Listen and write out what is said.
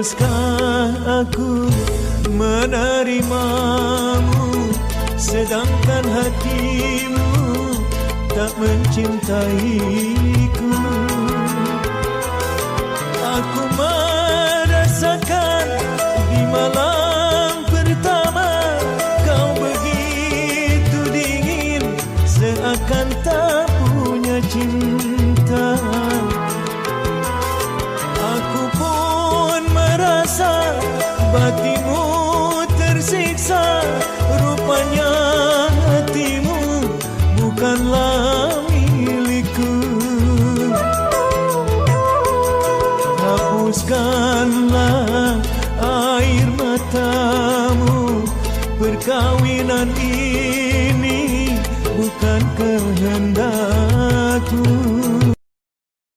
Haruskah aku menerimamu, sedangkan hatimu tak mencintaiku? Aku merasakan di malam pertama kau begitu dingin, seakan tak punya cinta. Aku pun merasa batinmu tersiksa, rupanya hatimu bukanlah milikku. Hapuskanlah air matamu, perkawinan ini bukan kehendakku.